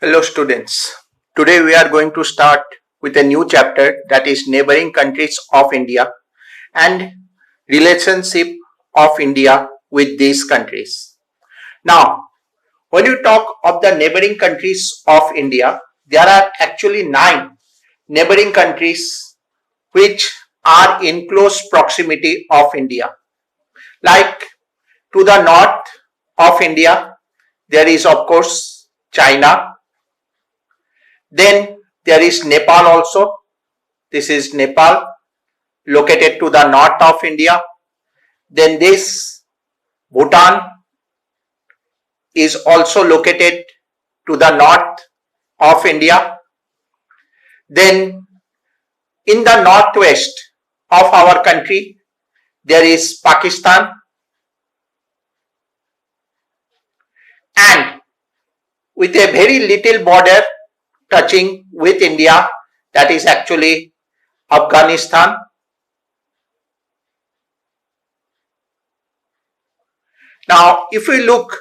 Hello students. Today we are going to start with a new chapter, that is neighboring countries of India and relationship of India with these countries. Now, when you talk of the neighboring countries of India, there are actually 9 neighboring countries which are in close proximity of India. Like to the north of India, there is of course China. Then there is Nepal also. This is Nepal, located to the north of India. Then this Bhutan is also located to the north of India. Then in the northwest of our country, there is Pakistan. And with a very little border touching with India, that is actually Afghanistan. Now, if we look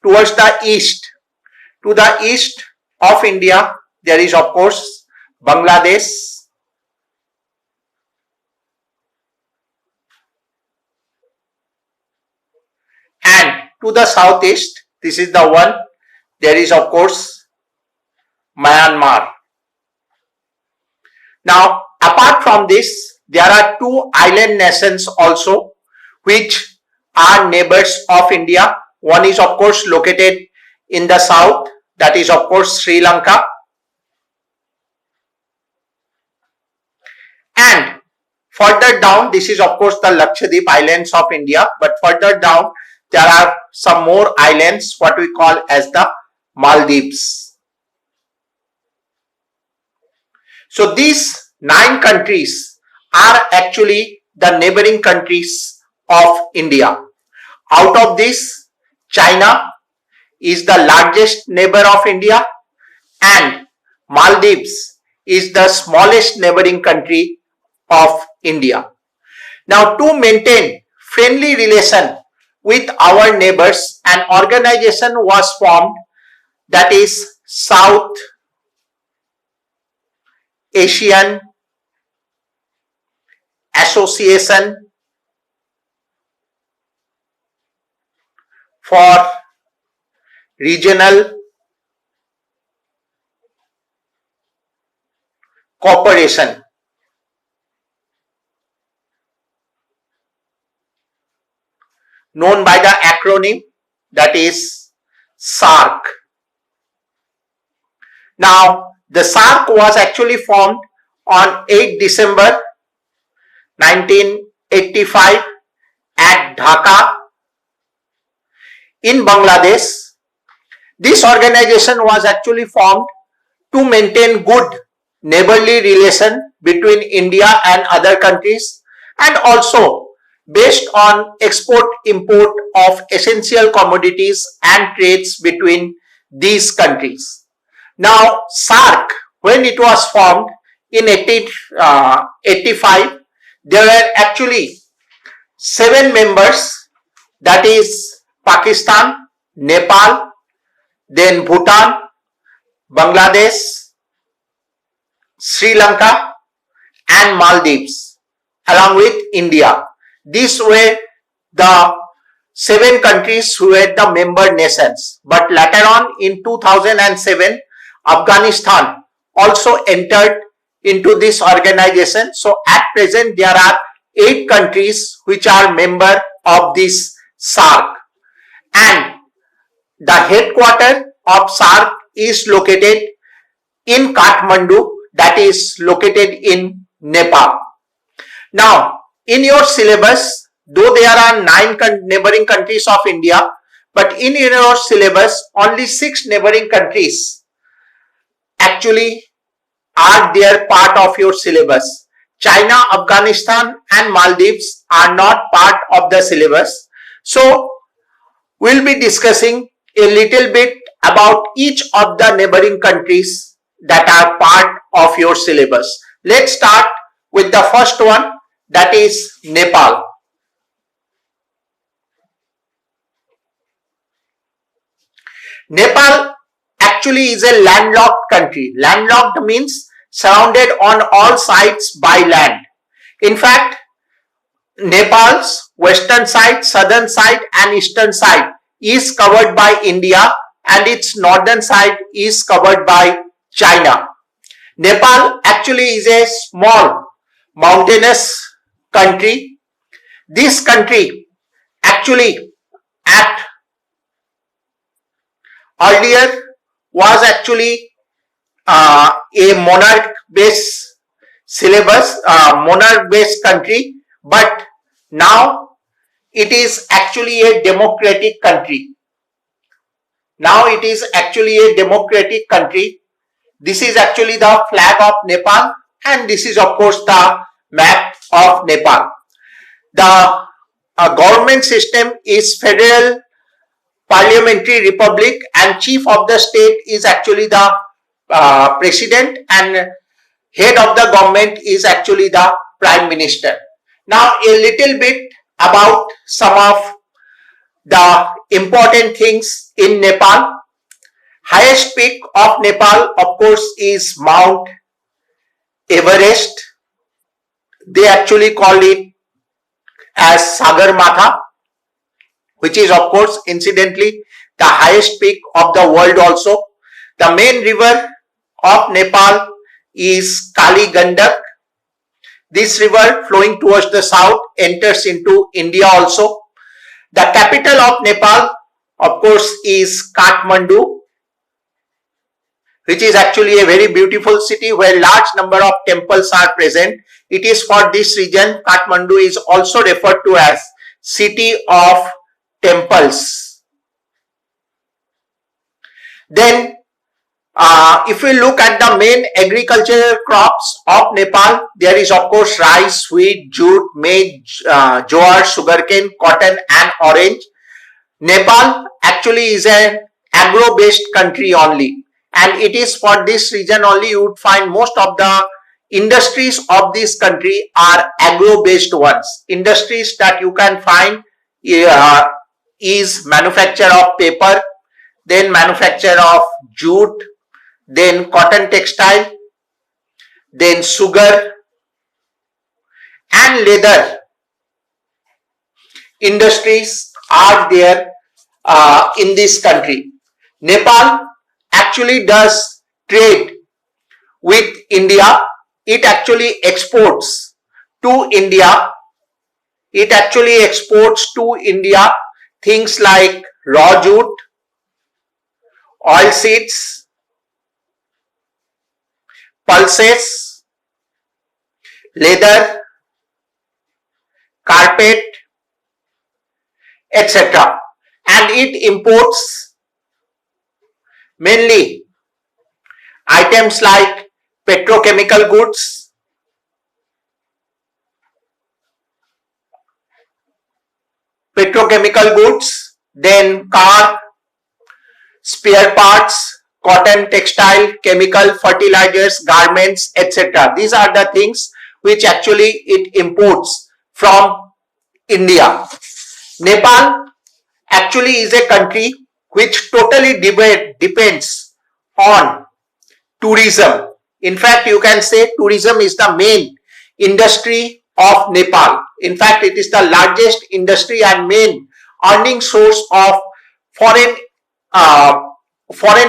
towards the east, to the east of India, there is of course Bangladesh. And to the southeast, this is the one, there is of course Myanmar. Now, apart from this, there are 2 island nations also which are neighbors of India. One is of course located in the south, that is of course Sri Lanka. And further down, this is of course the Lakshadweep Islands of India, but further down there are some more islands, what we call as the Maldives. So these 9 countries are actually the neighboring countries of India. Out of this, China is the largest neighbor of India and Maldives is the smallest neighboring country of India. Now, to maintain friendly relation with our neighbors, an organization was formed, that is South Asian Association for Regional Cooperation. Known by the acronym, that is SAARC. Now, the SAARC was actually formed on 8 December 1985 at Dhaka in Bangladesh. This organization was actually formed to maintain good neighborly relation between India and other countries, and also based on export-import of essential commodities and trades between these countries. Now, SAARC, when it was formed in 1985, there were actually 7 members, that is Pakistan, Nepal, then Bhutan, Bangladesh, Sri Lanka and Maldives, along with India. These were the 7 countries who were the member nations. But later on in 2007, Afghanistan also entered into this organization. So at present there are 8 countries which are member of this SAARC. And the headquarters of SAARC is located in Kathmandu, that is located in Nepal. Now, in your syllabus, though there are 9 neighboring countries of India, but in your syllabus only 6 neighboring countries actually are there part of your syllabus. China, Afghanistan and Maldives are not part of the syllabus. So, we'll be discussing a little bit about each of the neighboring countries that are part of your syllabus. Let's start with the first one, that is Nepal. Nepal actually is a landlocked country. Landlocked means surrounded on all sides by land. In fact, Nepal's western side, southern side and eastern side is covered by India and its northern side is covered by China. Nepal actually is a small mountainous country. This country actually at earlier was actually a monarch based syllabus, monarch based country, but now it is actually a democratic country. Now it is actually a democratic country. This is actually the flag of Nepal and this is of course the map of Nepal. The government system is federal parliamentary republic and chief of the state is actually the president and head of the government is actually the prime minister. Now a little bit about some of the important things in Nepal. Highest peak of Nepal of course is Mount Everest. They actually call it as Sagarmatha, which is of course incidentally the highest peak of the world also. The main river of Nepal is Kali Gandak. This river flowing towards the south enters into India also. The capital of Nepal of course is Kathmandu, which is actually a very beautiful city where large number of temples are present. It is for this region Kathmandu is also referred to as city of temples. Then if we look at the main agricultural crops of Nepal, there is of course rice, wheat, jute, maize, jowar, sugarcane, cotton and orange. Nepal actually is an agro-based country only, and it is for this region only you would find most of the industries of this country are agro-based ones. Industries that you can find is manufacture of paper, then manufacture of jute, then cotton textile, then sugar and leather industries are there in this country. Nepal actually does trade with India. It actually exports to India. It actually exports to India things like raw jute, oil seeds, pulses, leather, carpet, etc. And it imports mainly items like petrochemical goods, then car, spare parts, cotton, textile, chemical, fertilizers, garments, etc. These are the things which actually it imports from India. Nepal actually is a country which totally depends on tourism. In fact, you can say tourism is the main industry of Nepal. In fact, it is the largest industry and main earning source of foreign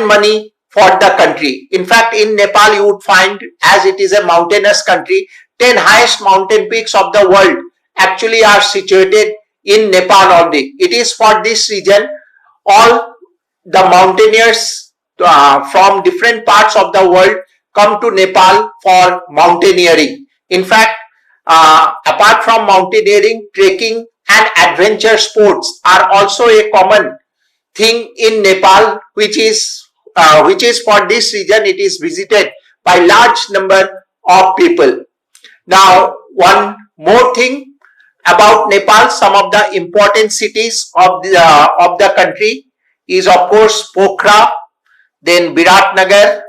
money for the country. In fact, in Nepal you would find, as it is a mountainous country, 10 highest mountain peaks of the world actually are situated in Nepal only. It is for this region all the mountaineers from different parts of the world come to Nepal for mountaineering. In fact, apart from mountaineering, trekking and adventure sports are also a common thing in Nepal, which is for this region. It is visited by large number of people. Now, one more thing about Nepal, some of the important cities of the country is of course Pokhara, then Biratnagar,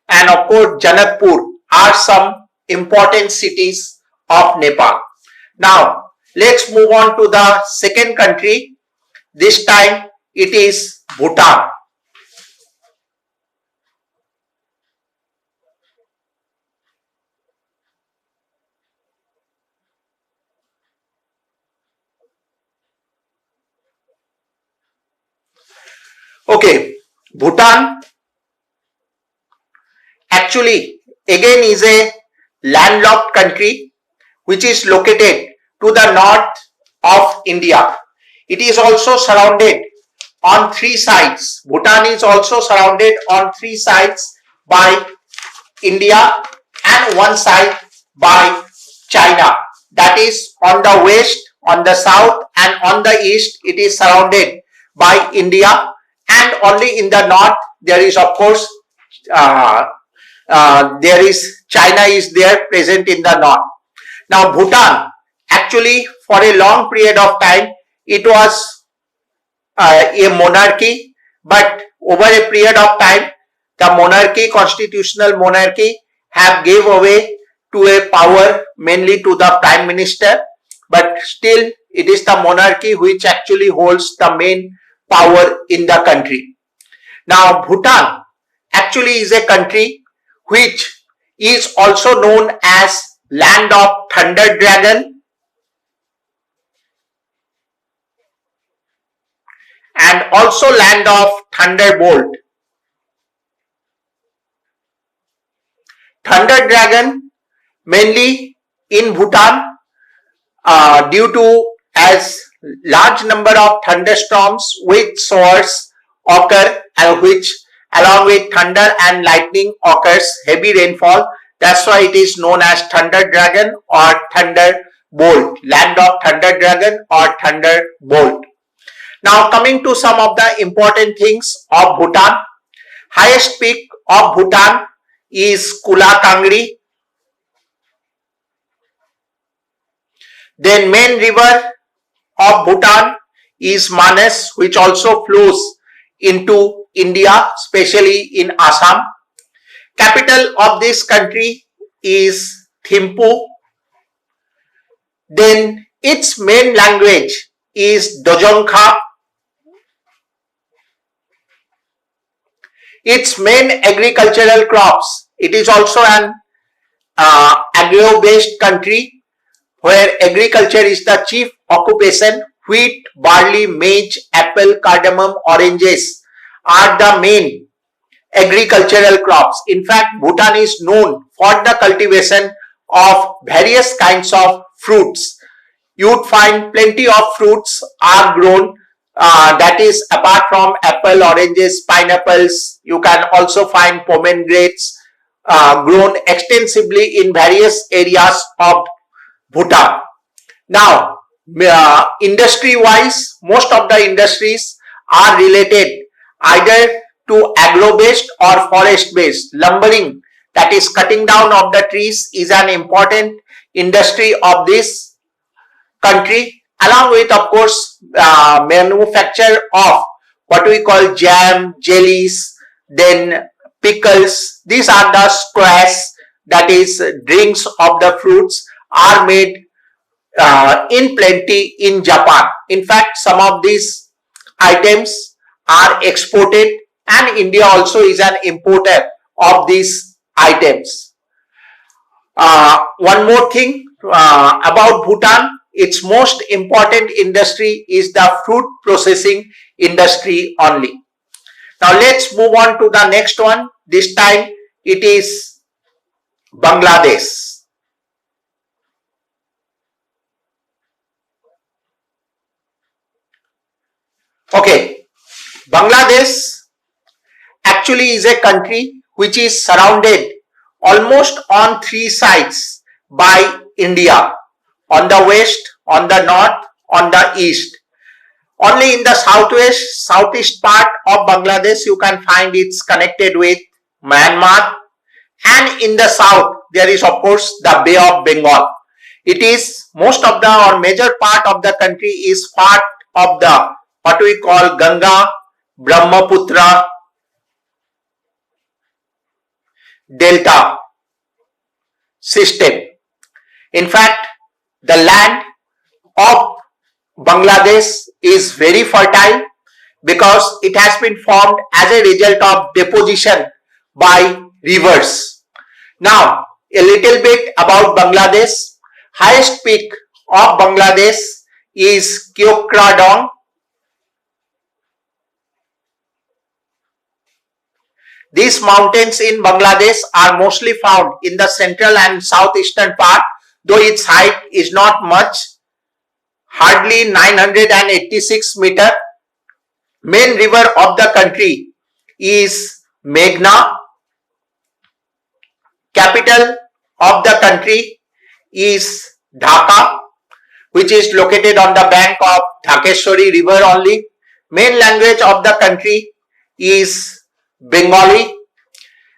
and of course Janakpur are some important cities of Nepal. Now let's move on to the second country, This time it is Bhutan. Okay, Bhutan actually again is a landlocked country which is located to the north of India. It is also surrounded on three sides. Bhutan is also surrounded on three sides by India and one side by China. That is on the west, on the south and on the east it is surrounded by India, and only in the north there is of course there is China is there present in the north. Now Bhutan actually for a long period of time it was a monarchy, but over a period of time the monarchy, constitutional monarchy, have gave away to a power mainly to the prime minister, but still it is the monarchy which actually holds the main power in the country. Now Bhutan actually is a country which is also known as land of thunder dragon and also land of thunderbolt. Thunder dragon mainly in Bhutan due to as large number of thunderstorms with showers occur and which along with thunder and lightning occurs heavy rainfall. That's why it is known as thunder dragon or thunderbolt, land of thunder dragon or thunderbolt. Now coming to some of the important things of Bhutan. Highest peak of Bhutan is Kula Kangri. Then main river of Bhutan is Manas, which also flows into India, especially in Assam. Capital of this country is Thimphu. Then its main language is Dojongkha. Its main agricultural crops, it is also an agro-based country where agriculture is the chief occupation. Wheat, barley, maize, apple, cardamom, oranges are the main agricultural crops. In fact, Bhutan is known for the cultivation of various kinds of fruits. You would find plenty of fruits are grown, that is apart from apple, oranges, pineapples, you can also find pomegranates grown extensively in various areas of Bhutan. Now industry wise, most of the industries are related either to agro based or forest based. Lumbering, that is cutting down of the trees, is an important industry of this country, along with of course manufacture of what we call jam, jellies, then pickles. These are the squares, that is drinks of the fruits, are made in plenty in Japan. In fact, some of these items are exported and India also is an importer of these items. One more thing about Bhutan, its most important industry is the fruit processing industry only. Now let's move on to the next one. This time it is Bangladesh. Okay, Bangladesh actually is a country which is surrounded almost on three sides by India, on the west, on the north, on the east. Only in the southeast part of Bangladesh you can find it's connected with Myanmar, and in the south there is of course the Bay of Bengal. It is most of the or major part of the country is part of the what we call Ganga Brahmaputra delta system. In fact, the land of Bangladesh is very fertile because it has been formed as a result of deposition by rivers. Now, a little bit about Bangladesh. Highest peak of Bangladesh is Kyokradong. These mountains in Bangladesh are mostly found in the central and southeastern part, though its height is not much, hardly 986 meter. Main river of the country is Meghna. Capital of the country is Dhaka, which is located on the bank of Dhakeshwari river only. Main language of the country is Bengali,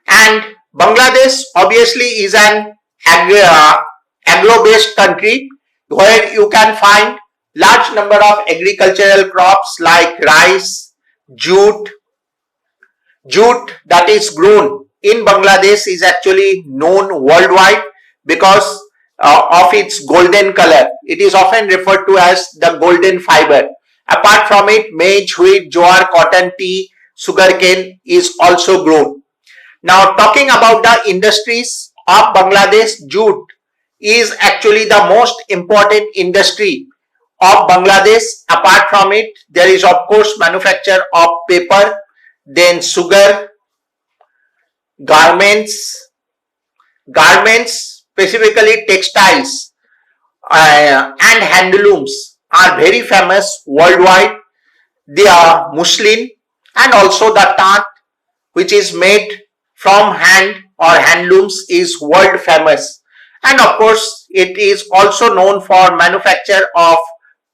and Bangladesh obviously is an agro-based country where you can find large number of agricultural crops like rice, jute. Jute that is grown in Bangladesh is actually known worldwide because of its golden color. It is often referred to as the golden fiber. Apart from it, maize, wheat, jowar, cotton, tea, sugarcane is also grown. Now, talking about the industries of Bangladesh, jute is actually the most important industry of Bangladesh. Apart from it, there is of course manufacture of paper, then sugar, garments, specifically textiles and handlooms are very famous worldwide. They are muslin and also the tat, which is made from hand or handlooms, is world famous. And of course, it is also known for manufacture of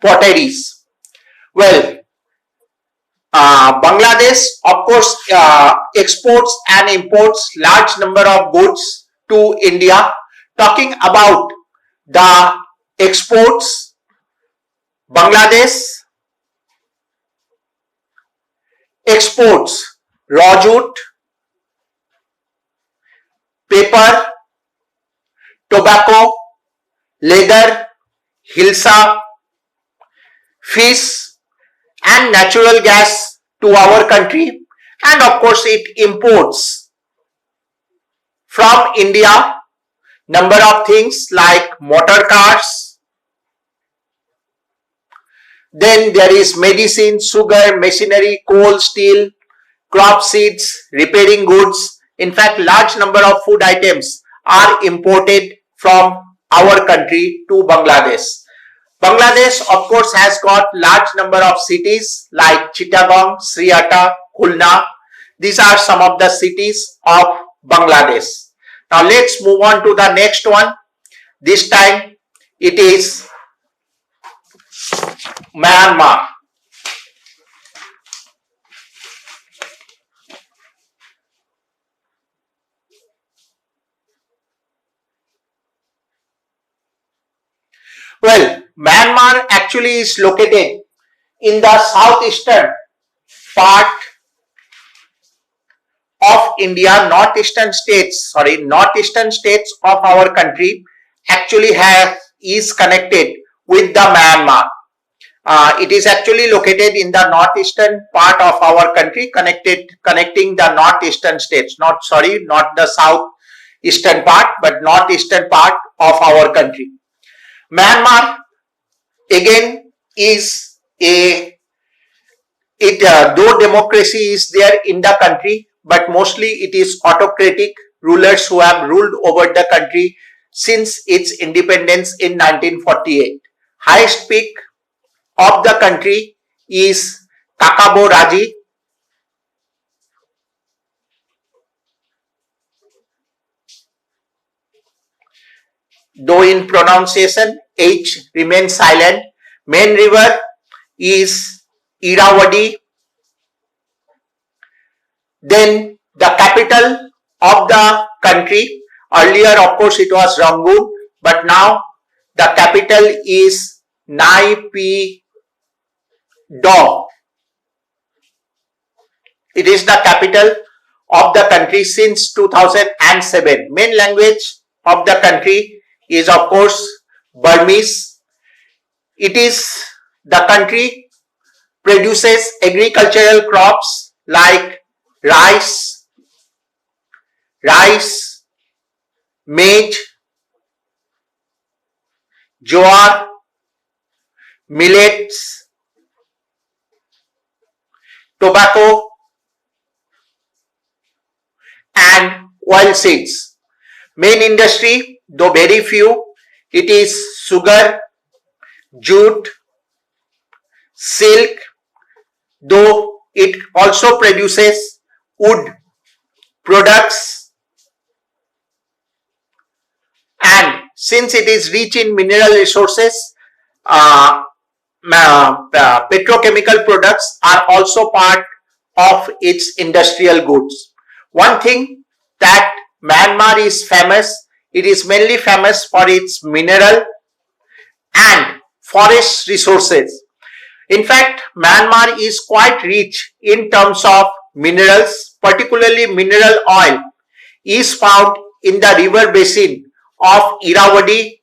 potteries. Well, Bangladesh of course exports and imports large number of goods to India. Talking about the exports, Bangladesh exports raw jute, paper, tobacco, leather, hilsa, fish and natural gas to our country, and of course it imports from India number of things like motor cars, then there is medicine, sugar, machinery, coal, steel, crop seeds, repairing goods. In fact, large number of food items are imported from our country to Bangladesh. Bangladesh of course has got large number of cities like Chittagong, Sriata, Khulna. These are some of the cities of Bangladesh. Now let's move on to the next one. This time it is Myanmar. Well, Myanmar actually is located in the southeastern part of India. Northeastern states of our country actually is connected with the Myanmar. It is actually located in the northeastern part of our country, connecting the northeastern states. Not the southeastern part, but northeastern part of our country. Myanmar again is though democracy is there in the country, but mostly it is autocratic rulers who have ruled over the country since its independence in 1948. Highest peak of the country is Kakabo Raji. Though in pronunciation H remains silent. Main river is Irrawaddy. Then the capital of the country, earlier of course it was Rangoon, but now the capital is Naypyidaw. It is the capital of the country since 2007. Main language of the country is of course Burmese. It is the country produces agricultural crops like rice, maize, jowar, millets, tobacco, and oilseeds. Main industry, though very few, it is sugar, jute, silk, though it also produces wood products, and since it is rich in mineral resources, petrochemical products are also part of its industrial goods. One thing that Myanmar is famous, it is mainly famous for its mineral and forest resources. In fact, Myanmar is quite rich in terms of minerals, particularly mineral oil is found in the river basin of Irrawaddy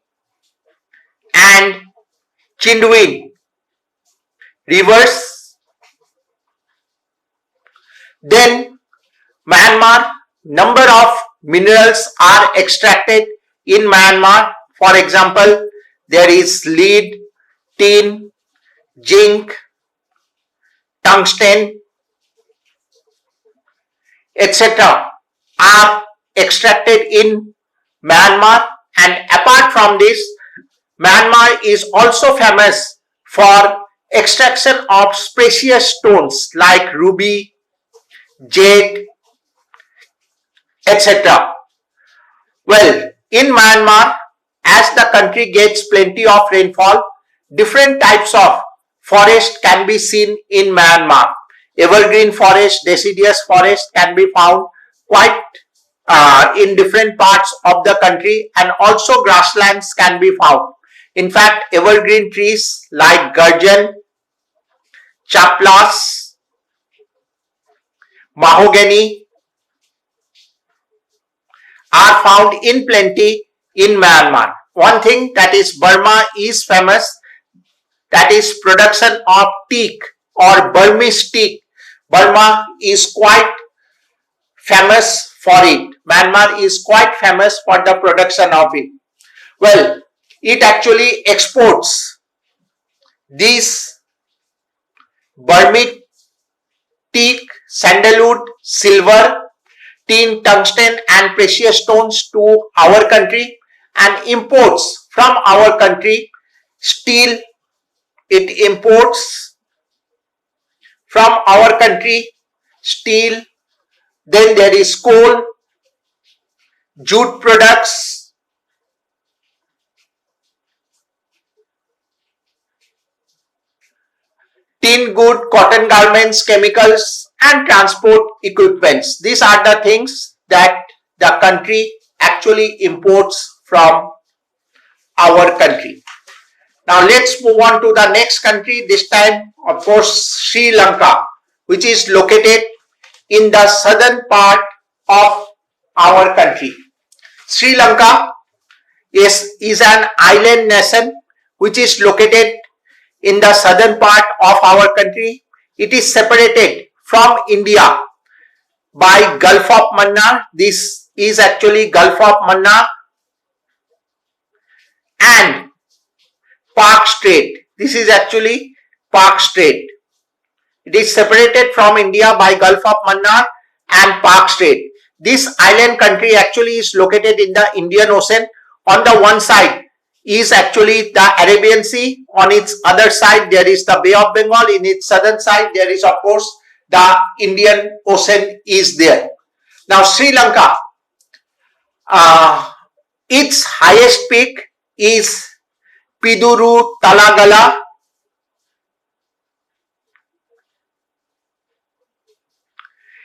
and Chindwin rivers. Then Myanmar, number of minerals are extracted in Myanmar. For example, there is lead, tin, zinc, tungsten, etc. are extracted in Myanmar, and apart from this, Myanmar is also famous for extraction of precious stones like ruby, jade, etc. Well, in Myanmar, as the country gets plenty of rainfall, different types of forest can be seen in Myanmar. Evergreen forest, deciduous forest can be found quite in different parts of the country, and also grasslands can be found. In fact, evergreen trees like gurjan, chaplas, mahogany are found in plenty in Myanmar. One thing that is Burma is famous, that is production of teak or Burmese teak. Burma is quite famous for it. Myanmar is quite famous for the production of it. Well, it actually exports these Burmese teak, sandalwood, silver, tin, tungsten and precious stones to our country, and imports from our country steel. It imports from our country steel. Then there is coal, jute products, tin good, cotton garments, chemicals and transport equipments. These are the things that the country actually imports from our country. Now let's move on to the next country, this time of course Sri Lanka, which is located in the southern part of our country. Sri Lanka is an island nation which is located in the southern part of our country. It is separated from India by Gulf of Mannar. This is actually Gulf of Mannar and Park Strait. This is actually Park Strait. It is separated from India by Gulf of Mannar and Park Strait. This island country actually is located in the Indian Ocean. On the one side is actually the Arabian Sea. On its other side there is the Bay of Bengal. In its southern side there is of course the Indian Ocean is there. Now Sri Lanka, its highest peak is Piduru Talagala.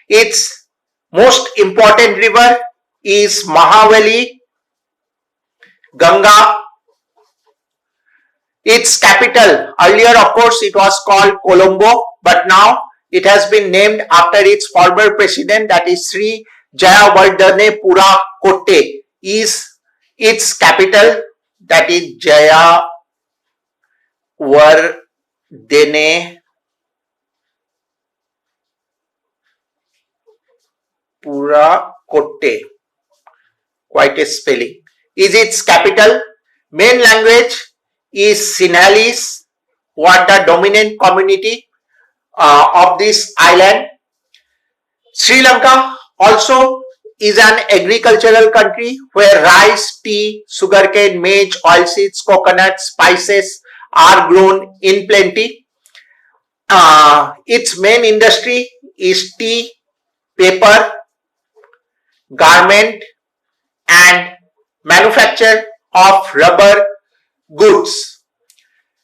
Its most important river is Mahavali, Ganga. Its capital, earlier of course it was called Colombo, but now it has been named after its former president, that is Sri Jayawardene Pura Kotte is its capital, that is Jayawardene Dene Pura Kotte, quite a spelling, is its capital. Main language is Sinhalese, who are the dominant community of this island. Sri Lanka also is an agricultural country where rice, tea, sugarcane, maize, oilseeds, coconut, spices are grown in plenty. Its main industry is tea, paper, garment, and manufacture of rubber goods.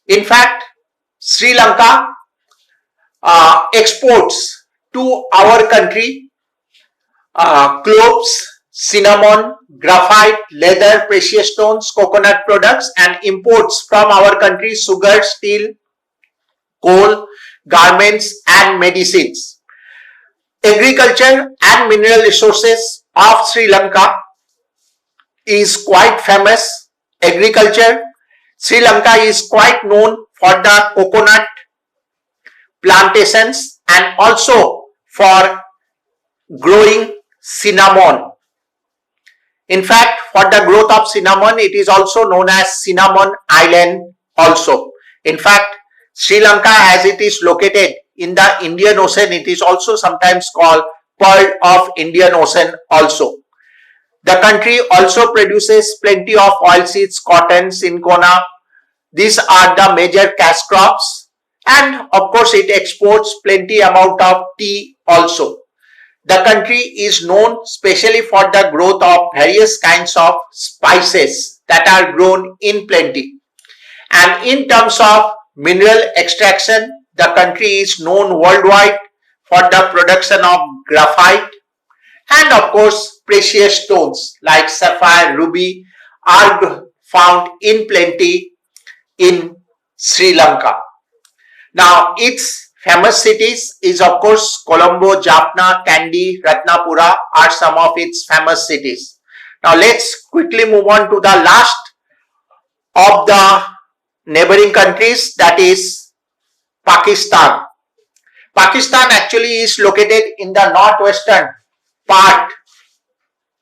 In fact, Sri Lanka exports to our country cloves, cinnamon, graphite, leather, precious stones, coconut products, and imports from our country sugar, steel, coal, garments, and medicines. Agriculture and mineral resources of Sri Lanka is quite famous. Agriculture, Sri Lanka is quite known for the coconut plantations and also for growing cinnamon. In fact, for the growth of cinnamon, it is also known as Cinnamon Island also. In fact, Sri Lanka, as it is located in the Indian Ocean, it is also sometimes called Pearl of Indian Ocean also. The country also produces plenty of oilseeds, cotton, cinchona. These are the major cash crops, and of course it exports plenty amount of tea also. The country is known specially for the growth of various kinds of spices that are grown in plenty. And in terms of mineral extraction, the country is known worldwide for the production of graphite, and of course precious stones like sapphire, ruby are found in plenty in Sri Lanka. Now its famous cities is of course Colombo, Jaffna, Kandy, Ratnapura are some of its famous cities. Now let's quickly move on to the last of the neighboring countries, that is Pakistan. Pakistan actually is located in the northwestern part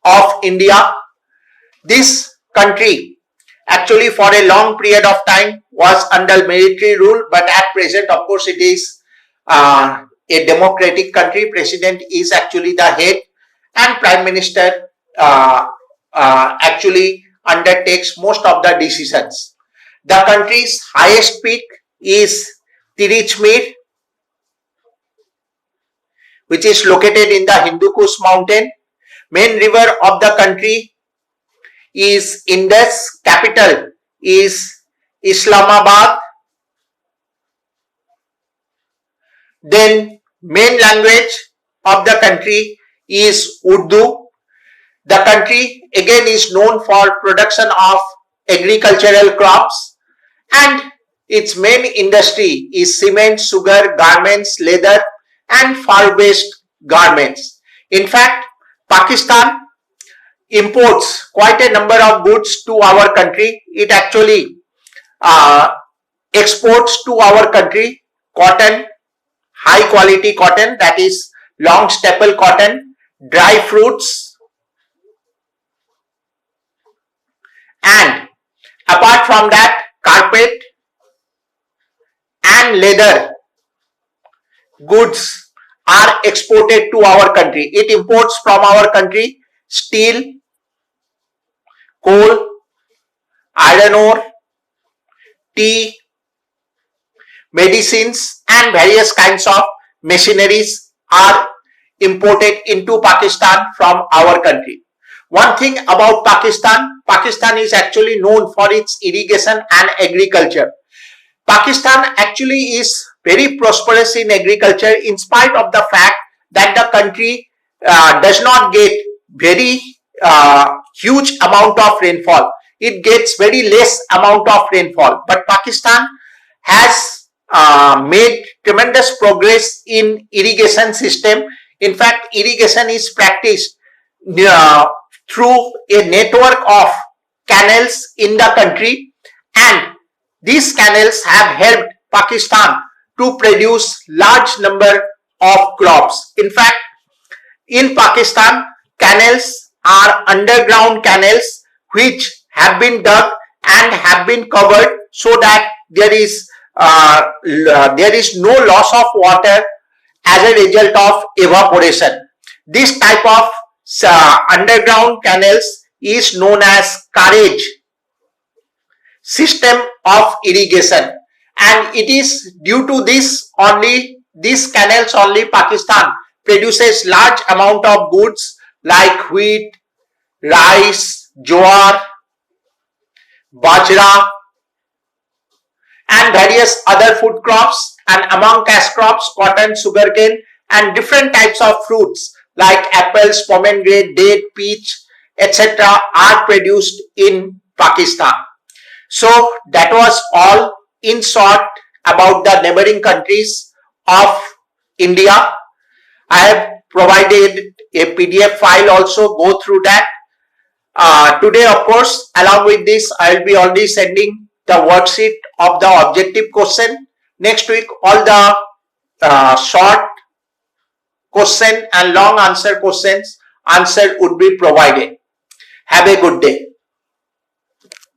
of India. This country actually for a long period of time was under military rule, but at present of course it is a democratic country. President is actually the head and Prime Minister actually undertakes most of the decisions. The country's highest peak is Tirich, which is located in the Hindu Kush mountain. Main river of the country is Indus. Capital is Islamabad. Then main language of the country is Urdu. The country again is known for production of agricultural crops, and its main industry is cement, sugar, garments, leather, and fur-based garments. In fact, Pakistan imports quite a number of goods to our country. It actually exports to our country cotton, high quality cotton, that is long staple cotton, dry fruits, and apart from that carpet and leather goods are exported to our country. It imports from our country steel, coal, iron ore, tea, medicines, and various kinds of machineries are imported into Pakistan from our country. One thing about Pakistan, Pakistan is actually known for its irrigation and agriculture. Pakistan actually is very prosperous in agriculture in spite of the fact that the country does not get very huge amount of rainfall. It gets very less amount of rainfall, but Pakistan has made tremendous progress in irrigation system. In fact, irrigation is practiced through a network of canals in the country, and these canals have helped Pakistan to produce large number of crops. In fact, in Pakistan, canals are underground canals which have been dug and have been covered so that there is no loss of water as a result of evaporation. This type of underground canals is known as Carrage system of irrigation, and it is due to these canals only Pakistan produces large amount of goods like wheat, rice, jowar, bajra, and various other food crops, and among cash crops cotton, sugarcane, and different types of fruits like apples, pomegranate, date, peach, etc. are produced in Pakistan. So that was all in short about the neighboring countries of India. I have provided a PDF file also, go through that. Today, of course, along with this, I will be already sending the worksheet of the objective question. Next week, all the short question and long answer questions answered would be provided. Have a good day.